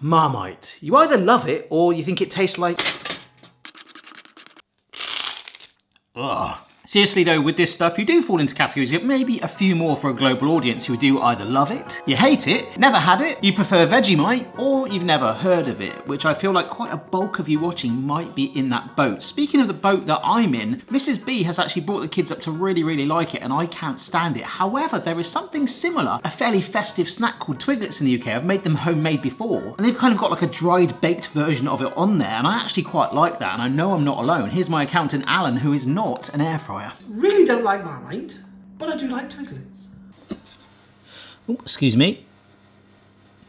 Marmite. You either love it or you think it tastes like... Ugh. Seriously though, with this stuff, you do fall into categories. You get maybe a few more for a global audience who do either love it, you hate it, never had it, you prefer Vegemite, or you've never heard of it, which I feel like quite a bulk of you watching might be in that boat. Speaking of the boat that I'm in, Mrs. B has actually brought the kids up to really like it, and I can't stand it. However, there is something similar, a fairly festive snack called Twiglets in the UK. I've made them homemade before, and they've kind of got like a dried baked version of it on there, and I actually quite like that, and I know I'm not alone. Here's my accountant Alan, who is not an air fryer. Really don't like Marmite, but I do like Twiglets. Oh, excuse me.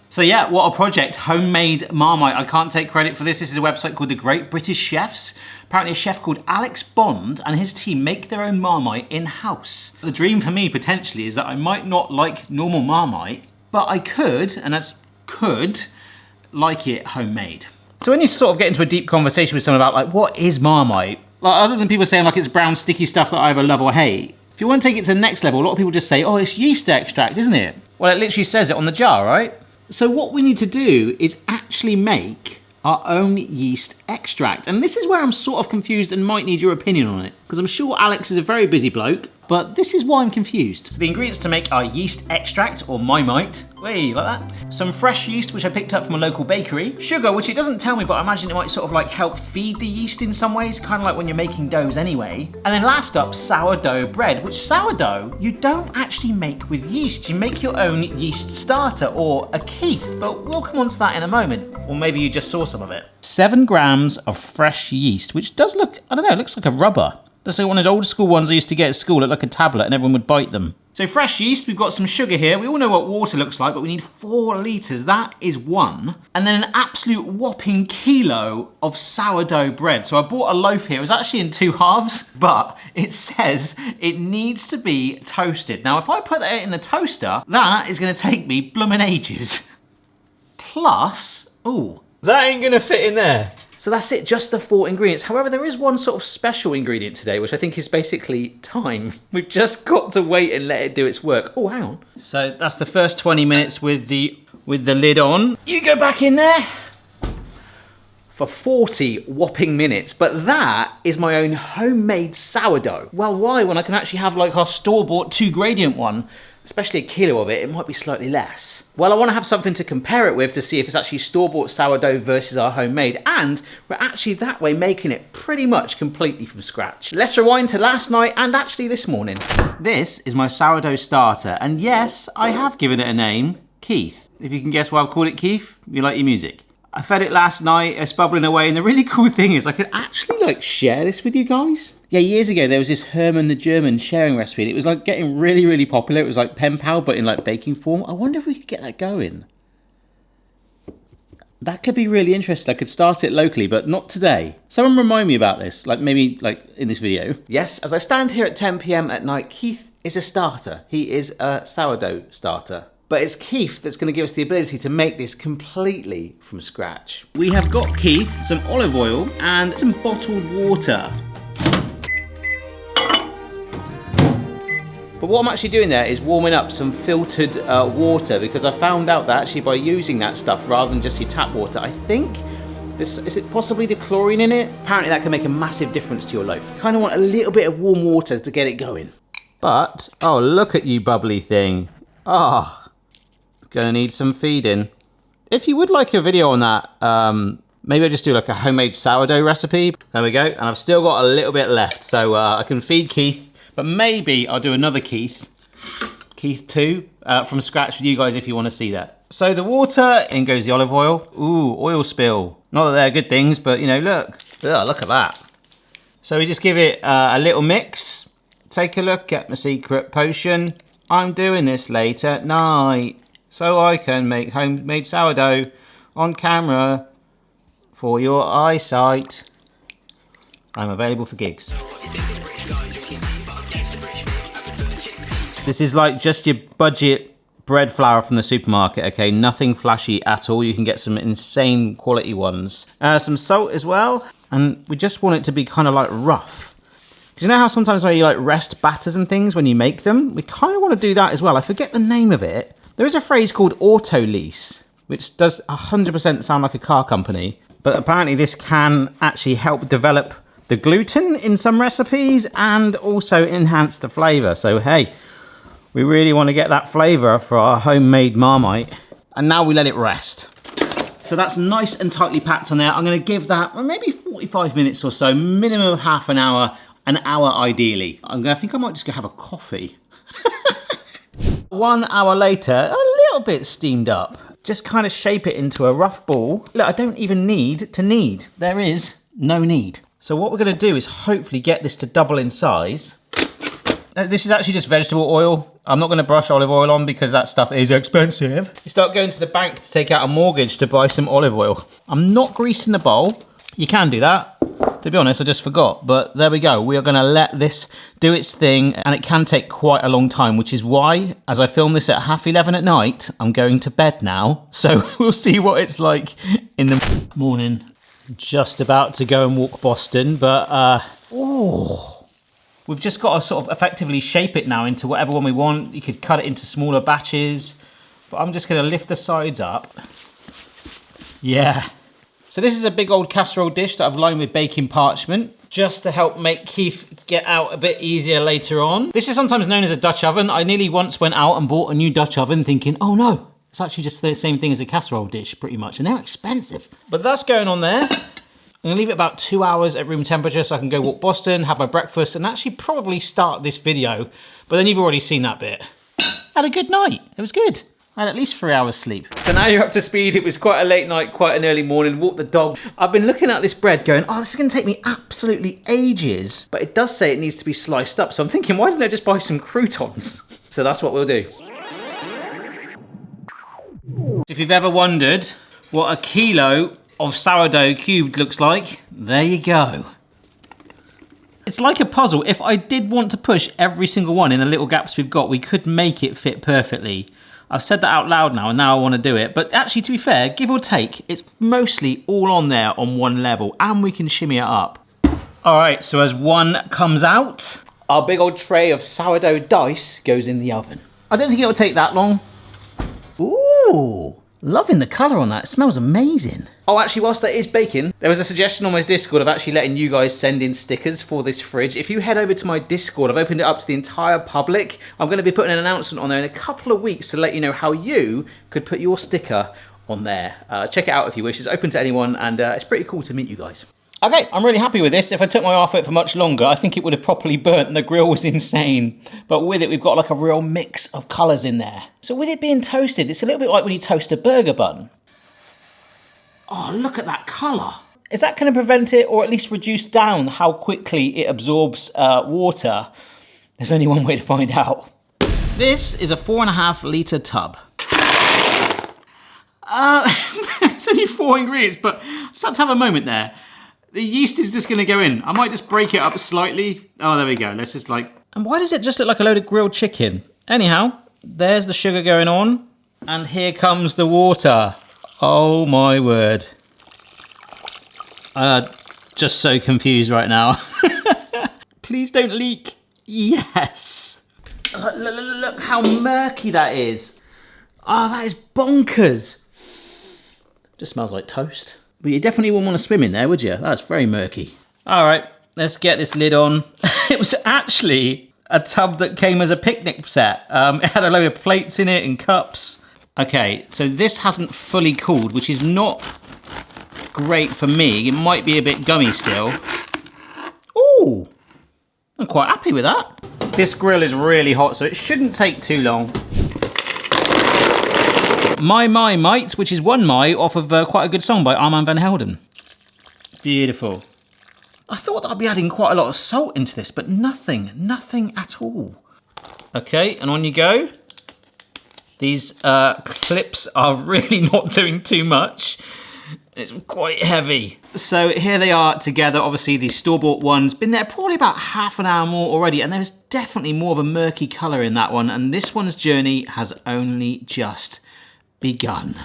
So yeah, what a project, homemade Marmite. I can't take credit for this. This is a website called The Great British Chefs. Apparently a chef called Alex Bond and his team make their own Marmite in-house. The dream for me potentially is that I might not like normal Marmite, but I could, and that's could, like it homemade. So when you sort of get into a deep conversation with someone about like, what is Marmite? Like, other than people saying like it's brown sticky stuff that I either love or hate, if you want to take it to the next level, a lot of people just say, oh, it's yeast extract, isn't it? Well, it literally says it on the jar, right? So what we need to do is actually make our own yeast extract. And this is where I'm sort of confused and might need your opinion on it, because I'm sure Alex is a very busy bloke, but this is why I'm confused. So the ingredients to make our yeast extract, or Marmite, wait, like that. Some fresh yeast, which I picked up from a local bakery. Sugar, which it doesn't tell me, but I imagine it might sort of like help feed the yeast in some ways, kind of like when you're making doughs anyway. And then last up, sourdough bread, which sourdough you don't actually make with yeast. You make your own yeast starter, or a keef, but we'll come on to that in a moment. Or maybe you just saw some of it. 7 grams of fresh yeast, which does look, I don't know, it looks like a rubber. That's like one of those old school ones I used to get at school, looked like a tablet and everyone would bite them. So fresh yeast, we've got some sugar here. We all know what water looks like, but we need 4 litres, that is 1. And then an absolute whopping kilo of sourdough bread. So I bought a loaf here, it was actually in 2 halves, but it says it needs to be toasted. Now, if I put that in the toaster, that is gonna take me bloomin' ages. Plus, ooh, that ain't gonna fit in there. So that's it, just the 4 ingredients. However, there is one sort of special ingredient today, which I think is basically time. We've just got to wait and let it do its work. Oh, hang on. So that's the first 20 minutes with the lid on. You go back in there for 40 whopping minutes, but that is my own homemade sourdough. Well, why, when I can actually have like our store-bought 2-gradient one, especially a kilo of it, it might be slightly less. Well, I want to have something to compare it with to see if it's actually store-bought sourdough versus our homemade, and we're actually that way making it pretty much completely from scratch. Let's rewind to last night and actually this morning. This is my sourdough starter, and yes, I have given it a name, Keith. If you can guess why I've called it Keith, you like your music. I fed it last night, it's bubbling away, and the really cool thing is I could actually like share this with you guys. Yeah, years ago there was this Herman the German sharing recipe, and it was like getting really popular. It was like pen pal, but in like baking form. I wonder if we could get that going. That could be really interesting. I could start it locally, but not today. Someone remind me about this, like maybe like in this video. Yes, as I stand here at 10 PM at night, Keith is a starter. He is a sourdough starter. But it's Keith that's going to give us the ability to make this completely from scratch. We have got Keith, some olive oil, and some bottled water. But what I'm actually doing there is warming up some filtered water, because I found out that actually by using that stuff rather than just your tap water, I think, is it possibly the chlorine in it? Apparently that can make a massive difference to your loaf. You kind of want a little bit of warm water to get it going. But, oh, look at you, bubbly thing. Ah. Gonna need some feeding. If you would like a video on that, maybe I'll just do like a homemade sourdough recipe. There we go, and I've still got a little bit left, so I can feed Keith, but maybe I'll do another Keith 2, from scratch with you guys if you want to see that. So the water, in goes the olive oil. Ooh, oil spill. Not that they're good things, but you know, look. Ugh, look at that. So we just give it a little mix. Take a look at my secret potion. I'm doing this late at night, so I can make homemade sourdough on camera for your eyesight. I'm available for gigs. This is like just your budget bread flour from the supermarket, okay? Nothing flashy at all. You can get some insane quality ones. Some salt as well. And we just want it to be kind of like rough. Because you know how sometimes when you like rest batters and things when you make them? We kind of want to do that as well. I forget the name of it. There is a phrase called autolyse, which does 100% sound like a car company. But apparently this can actually help develop the gluten in some recipes and also enhance the flavour. So hey, we really want to get that flavour for our homemade Marmite. And now we let it rest. So that's nice and tightly packed on there. I'm going to give that maybe 45 minutes or so, minimum of half an hour ideally. I think I might just go have a coffee. 1 hour later, a little bit steamed up. Just kind of shape it into a rough ball. Look, I don't even need to knead. There is no need. So what we're going to do is hopefully get this to double in size. This is actually just vegetable oil. I'm not going to brush olive oil on because that stuff is expensive. You start going to the bank to take out a mortgage to buy some olive oil. I'm not greasing the bowl. You can do that. To be honest, I just forgot. But there we go. We are going to let this do its thing. And it can take quite a long time, which is why, as I film this at 11:30 at night, I'm going to bed now. So we'll see what it's like in the morning. Just about to go and walk Boston. But, we've just got to sort of effectively shape it now into whatever one we want. You could cut it into smaller batches, but I'm just going to lift the sides up. Yeah. So this is a big old casserole dish that I've lined with baking parchment, just to help make Keith get out a bit easier later on. This is sometimes known as a Dutch oven. I nearly once went out and bought a new Dutch oven thinking, oh no, it's actually just the same thing as a casserole dish pretty much, and they're expensive. But that's going on there. I'm gonna leave it about 2 hours at room temperature so I can go walk Boston, have my breakfast, and actually probably start this video. But then you've already seen that bit. Had a good night, it was good. I had at least 3 hours sleep. So now you're up to speed. It was quite a late night, quite an early morning, walked the dog. I've been looking at this bread going, oh, this is gonna take me absolutely ages. But it does say it needs to be sliced up. So I'm thinking, why didn't I just buy some croutons? So that's what we'll do. If you've ever wondered what a kilo of sourdough cubed looks like, there you go. It's like a puzzle. If I did want to push every single one in the little gaps we've got, we could make it fit perfectly. I've said that out loud now and now I want to do it. But actually, to be fair, give or take, it's mostly all on there on one level and we can shimmy it up. All right, so as one comes out, our big old tray of sourdough dice goes in the oven. I don't think it'll take that long. Ooh. Loving the colour on that, it smells amazing. Oh, actually, whilst that is baking, there was a suggestion on my Discord of actually letting you guys send in stickers for this fridge. If you head over to my Discord, I've opened it up to the entire public. I'm going to be putting an announcement on there in a couple of weeks to let you know how you could put your sticker on there. Check it out if you wish. It's open to anyone, and it's pretty cool to meet you guys. Okay, I'm really happy with this. If I took my eye off it for much longer, I think it would have properly burnt and the grill was insane. But with it, we've got like a real mix of colours in there. So with it being toasted, it's a little bit like when you toast a burger bun. Oh, look at that colour. Is that going to prevent it, or at least reduce down how quickly it absorbs water? There's only one way to find out. This is a 4.5 litre tub. It's only 4 ingredients, but I just had to have a moment there. The yeast is just gonna go in. I might just break it up slightly. Oh, there we go. Let's just like... And why does it just look like a load of grilled chicken? Anyhow, there's the sugar going on. And here comes the water. Oh my word. Just so confused right now. Please don't leak. Yes. Look how murky that is. Oh, that is bonkers. Just smells like toast. But you definitely wouldn't want to swim in there, would you? That's very murky. All right, let's get this lid on. It was actually a tub that came as a picnic set. It had a load of plates in it and cups. Okay, so this hasn't fully cooled, which is not great for me. It might be a bit gummy still. Ooh, I'm quite happy with that. This grill is really hot, so it shouldn't take too long. My Marmite, which is one my off of quite a good song by Armand van Helden. Beautiful. I thought that I'd be adding quite a lot of salt into this, but nothing at all. Okay, and on you go. These clips are really not doing too much. It's quite heavy. So here they are together. Obviously, these store-bought ones. Been there probably about half an hour more already, and there's definitely more of a murky colour in that one. And this one's journey has only just begun.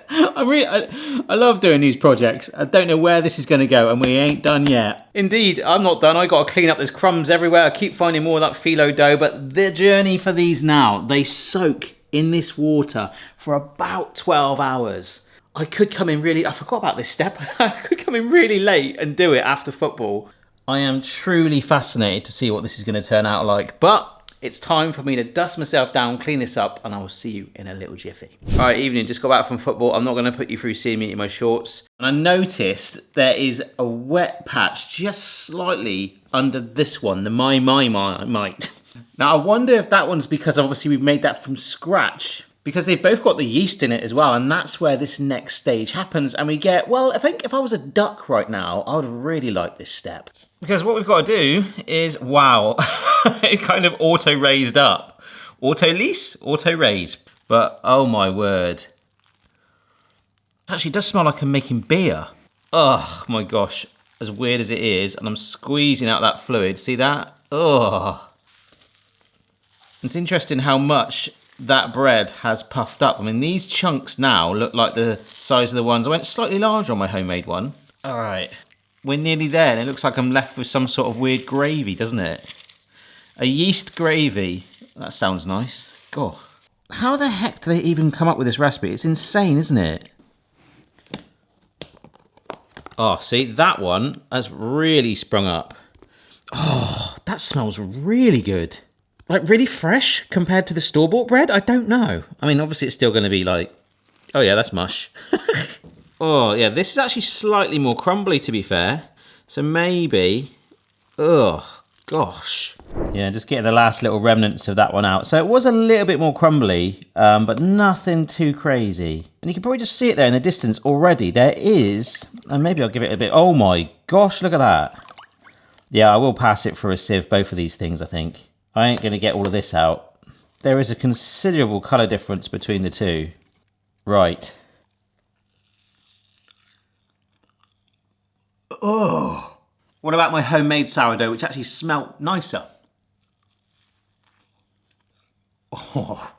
I love doing these projects. I don't know where this is going to go, and we ain't done yet. Indeed, I'm not done. I got to clean up. There's crumbs everywhere. I keep finding more of that phyllo dough, but the journey for these now, they soak in this water for about 12 hours. I could come in really, I forgot about this step. I could come in really late and do it after football. I am truly fascinated to see what this is going to turn out like, but it's time for me to dust myself down, clean this up, and I will see you in a little jiffy. All right, evening, just got back from football. I'm not going to put you through seeing me in my shorts. And I noticed there is a wet patch just slightly under this one, the Marmite. Now, I wonder if that one's because obviously we've made that from scratch, because they've both got the yeast in it as well, and that's where this next stage happens. And we get, well, I think if I was a duck right now, I would really like this step. Because what we've got to do is, wow, it kind of auto-raised up. Auto-lease, auto-raise. But, oh my word. It actually does smell like I'm making beer. Oh my gosh, as weird as it is, and I'm squeezing out that fluid. See that? Oh. It's interesting how much that bread has puffed up. I mean, these chunks now look like the size of the ones. I went slightly larger on my homemade one. All right. We're nearly there, and it looks like I'm left with some sort of weird gravy, doesn't it? A yeast gravy. That sounds nice. God. How the heck do they even come up with this recipe? It's insane, isn't it? Oh, see, that one has really sprung up. Oh, that smells really good. Like, really fresh compared to the store-bought bread? I don't know. I mean, obviously it's still going to be like... Oh, yeah, that's mush. Oh, yeah, this is actually slightly more crumbly, to be fair. So maybe... Oh, gosh. Yeah, just getting the last little remnants of that one out. So it was a little bit more crumbly, but nothing too crazy. And you can probably just see it there in the distance already. There is... And maybe I'll give it a bit... Oh, my gosh, look at that. Yeah, I will pass it for a sieve, both of these things, I think. I ain't going to get all of this out. There is a considerable colour difference between the two. Right. Oh. What about my homemade sourdough, which actually smelt nicer? Oh.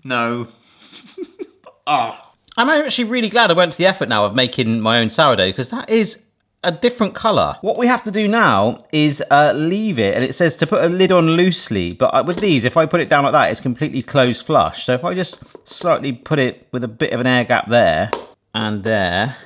No. Oh. I'm actually really glad I went to the effort now of making my own sourdough, because that is a different colour. What we have to do now is leave it, and it says to put a lid on loosely, but with these, if I put it down like that, it's completely closed flush. So if I just slightly put it with a bit of an air gap there and there,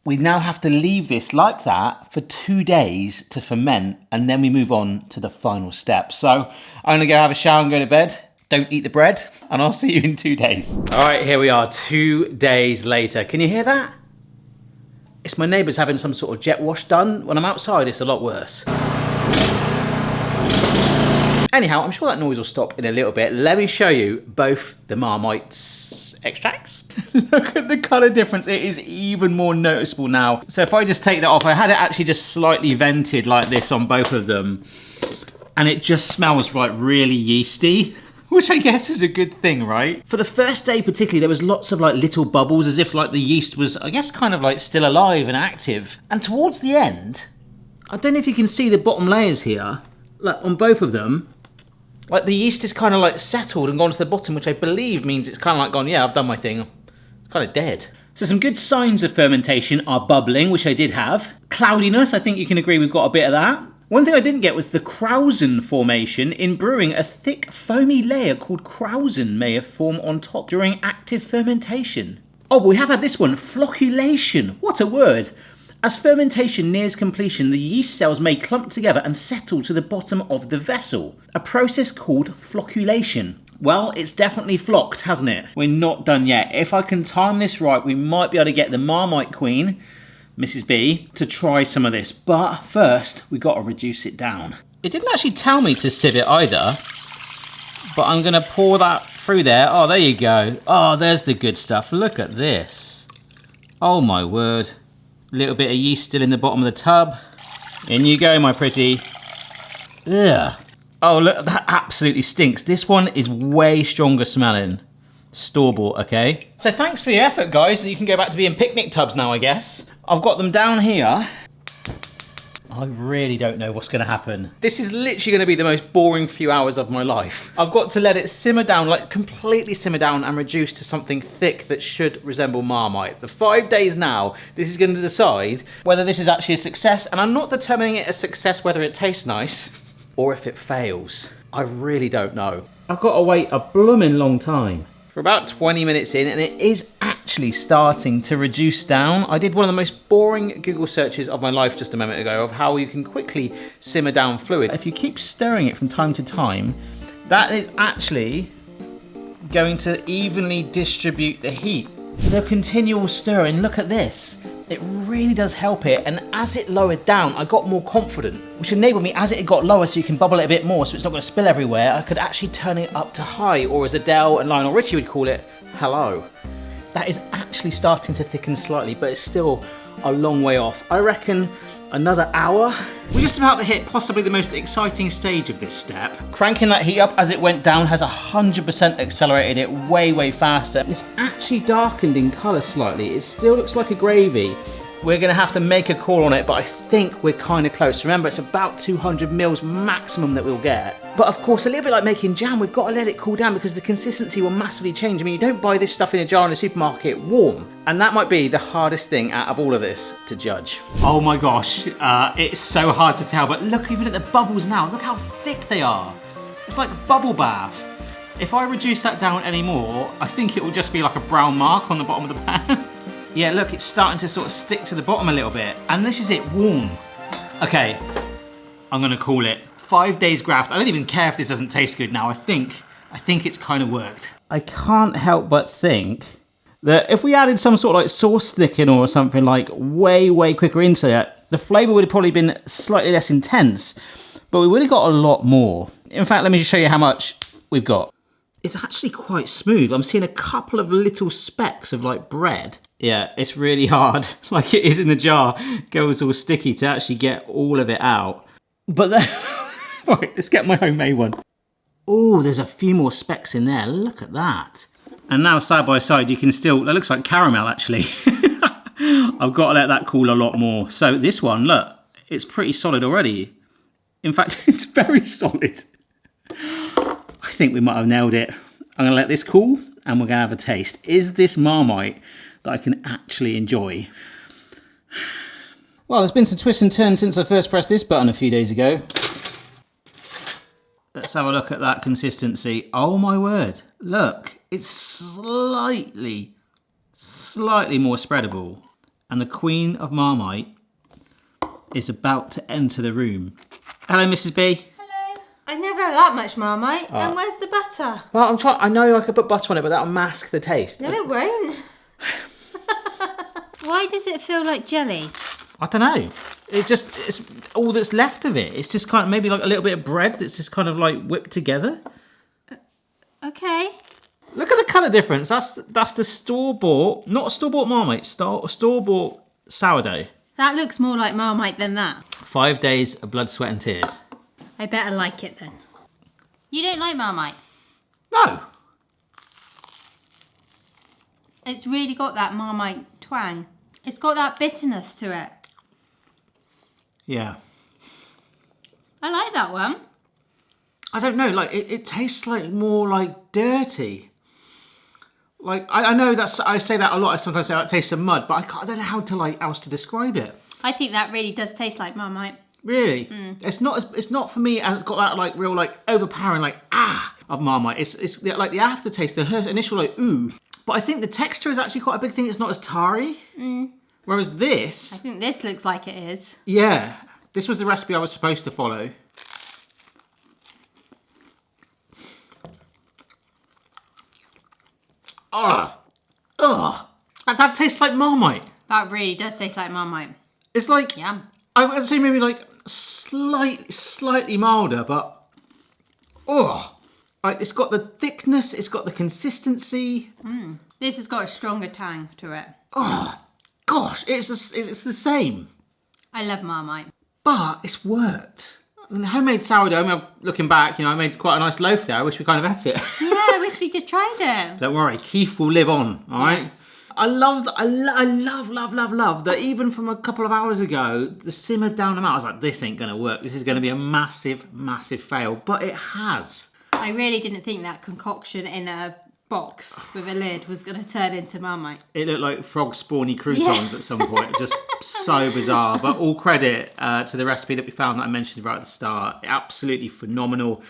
we now have to leave this like that for 2 days to ferment, and then we move on to the final step. So I'm gonna go have a shower and go to bed. Don't eat the bread, and I'll see you in 2 days. All right, here we are, 2 days later. Can you hear that? It's my neighbours having some sort of jet wash done. When I'm outside, it's a lot worse. Anyhow, I'm sure that noise will stop in a little bit. Let me show you both the Marmite's extracts. Look at the colour difference. It is even more noticeable now. So if I just take that off, I had it actually just slightly vented like this on both of them. And it just smells like really yeasty, which I guess is a good thing, right? For the first day particularly, there was lots of like little bubbles, as if like the yeast was, I guess, kind of like still alive and active. And towards the end, I don't know if you can see the bottom layers here, like on both of them, like the yeast is kind of like settled and gone to the bottom, which I believe means it's kind of like gone, yeah, I've done my thing. It's kind of dead. So some good signs of fermentation are bubbling, which I did have. Cloudiness, I think you can agree we've got a bit of that. One thing I didn't get was the krausen formation. In brewing, a thick foamy layer called krausen may have formed on top during active fermentation. Oh, but we have had this one, flocculation. What a word. As fermentation nears completion, the yeast cells may clump together and settle to the bottom of the vessel, a process called flocculation. Well, it's definitely flocked, hasn't it? We're not done yet. If I can time this right, we might be able to get the Marmite Queen, Mrs. B, to try some of this. But first, we've got to reduce it down. It didn't actually tell me to sieve it either, but I'm going to pour that through there. Oh, there you go. Oh, there's the good stuff. Look at this. Oh, my word. A little bit of yeast still in the bottom of the tub. In you go, my pretty. Ugh. Oh, look, that absolutely stinks. This one is way stronger smelling. Store-bought, okay? So thanks for your effort, guys. You can go back to being picnic tubs now, I guess. I've got them down here. I really don't know what's gonna happen. This is literally gonna be the most boring few hours of my life. I've got to let it simmer down, like completely simmer down and reduce to something thick that should resemble Marmite. The 5 days now, this is gonna decide whether this is actually a success, and I'm not determining it a success whether it tastes nice or if it fails. I really don't know. I've got to wait a blooming long time. for about 20 minutes in, and it is actually starting to reduce down. I did one of the most boring Google searches of my life just a moment ago of how you can quickly simmer down fluid. If you keep stirring it from time to time, that is actually going to evenly distribute the heat. The continual stirring, look at this. It really does help it, and as it lowered down, I got more confident, which enabled me, as it got lower so you can bubble it a bit more so it's not going to spill everywhere, I could actually turn it up to high, or as Adele and Lionel Richie would call it, hello. That is actually starting to thicken slightly, but it's still a long way off. I reckon another hour. We're just about to hit possibly the most exciting stage of this step. Cranking that heat up as it went down has 100% accelerated it way faster. It's actually darkened in colour slightly. It still looks like a gravy. We're gonna have to make a call on it, but I think we're kind of close. Remember, it's about 200 mils maximum that we'll get. But of course, a little bit like making jam, we've got to let it cool down because the consistency will massively change. I mean, you don't buy this stuff in a jar in a supermarket warm. And that might be the hardest thing out of all of this to judge. Oh my gosh, it's so hard to tell, but look even at the bubbles now. Look how thick they are. It's like a bubble bath. If I reduce that down anymore, I think it will just be like a brown mark on the bottom of the pan. Yeah, look, it's starting to sort of stick to the bottom a little bit. And this is it warm. Okay, I'm gonna call it 5 days graft. I don't even care if this doesn't taste good now. I think it's kind of worked. I can't help but think that if we added some sort of like sauce thickener or something like way quicker into that, the flavour would have probably been slightly less intense, but we would have got a lot more. In fact, let me just show you how much we've got. It's actually quite smooth. I'm seeing a couple of little specks of like bread. Yeah, it's really hard, like it is in the jar. It goes all sticky to actually get all of it out. But then, right, let's get my homemade one. Oh, there's a few more specks in there. Look at that. And now side by side, you can still, that looks like caramel actually. I've got to let that cool a lot more. So this one, look, it's pretty solid already. In fact, it's very solid. I think we might have nailed it. I'm gonna let this cool and we're gonna have a taste. Is this Marmite that I can actually enjoy? Well, there's been some twists and turns since I first pressed this button a few days ago. Let's have a look at that consistency. Oh my word, look, it's slightly more spreadable. And the Queen of Marmite is about to enter the room. Hello, Mrs. B. I never have that much Marmite. And where's the butter? Well, I'm trying. I know I could put butter on it, but that'll mask the taste. No, it won't. Why does it feel like jelly? I don't know. It's all that's left of it. It's just kind of maybe like a little bit of bread that's just kind of like whipped together. Okay. Look at the colour difference. That's the store-bought, not store-bought Marmite, store-bought sourdough. That looks more like Marmite than that. 5 days of blood, sweat and tears. I better like it then. You don't like Marmite? No. It's really got that Marmite twang. It's got that bitterness to it. Yeah. I like that one. I don't know, like it tastes like more like dirty. Like I know I say that a lot. I sometimes say it tastes of mud, but I don't know how to else to describe it. I think that really does taste like Marmite. Really? It's not for me. It's got that like real like overpowering like of Marmite. It's like the aftertaste, the initial like ooh. But I think the texture is actually quite a big thing. It's not as tarry. Whereas this, I think this looks like it is. Yeah, this was the recipe I was supposed to follow. That tastes like Marmite. That really does taste like Marmite. It's like Yum. I would say maybe like slightly milder, but like it's got the thickness, it's got the consistency. This has got a stronger tang to it. Oh gosh, it's the same. I love Marmite, but it's worked. I mean, homemade sourdough. I mean, looking back, I made quite a nice loaf there. I wish we kind of ate it. Yeah, I wish we could try it. Don't worry, Keith will live on. All right. Yes. I love that even from a couple of hours ago, the simmered down amount. I was like, this ain't gonna work. This is gonna be a massive fail. But it has. I really didn't think that concoction in a box with a lid was gonna turn into Marmite. It looked like frog spawny croutons at some point. Just so bizarre. But all credit to the recipe that we found that I mentioned right at the start. Absolutely phenomenal.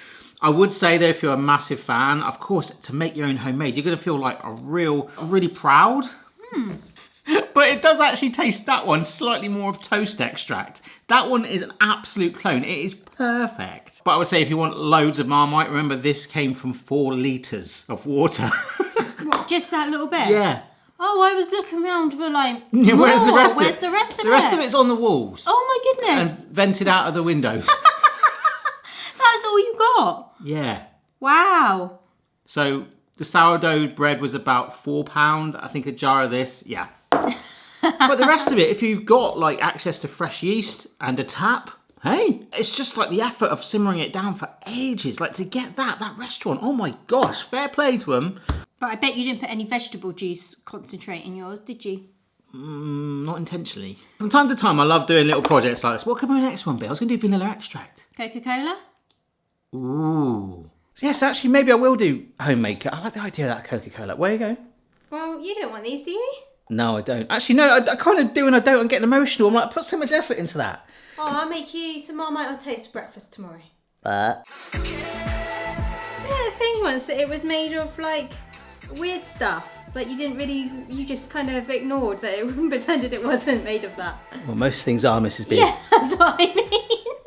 I would say though, if you're a massive fan, of course, to make your own homemade, you're gonna feel like really proud. But it does actually taste, that one, slightly more of toast extract. That one is an absolute clone. It is perfect. But I would say if you want loads of Marmite, remember this came from 4 litres of water. What, just that little bit? Yeah. Oh, I was looking around for like, Yeah, where's the more. rest of it? Where's the rest of it? The rest of it's on the walls. Oh my And goodness. vented out of the windows. That's all you got? Yeah. Wow. So the sourdough bread was about £4. I think a jar of this, yeah. But the rest of it, if you've got like access to fresh yeast and a tap, hey, it's just like the effort of simmering it down for ages. Like to get that restaurant, oh my gosh, fair play to them. But I bet you didn't put any vegetable juice concentrate in yours, did you? Not intentionally. From time to time, I love doing little projects like this. What could my next one be? I was going to do vanilla extract. Coca-Cola? Ooh. Yes, actually, maybe I will do homemade. I like the idea of that Coca-Cola. Where are you going? Well, you don't want these, do you? No, I don't. Actually, no, I kind of do and I don't. I'm getting emotional. I'm like, I put so much effort into that. Oh, I'll make you some Marmite on toast for breakfast tomorrow. But Yeah, the thing was that it was made of like weird stuff. Like you just kind of ignored that it, pretended it wasn't made of that. well, most things are, Mrs. B. Yeah, that's what I mean.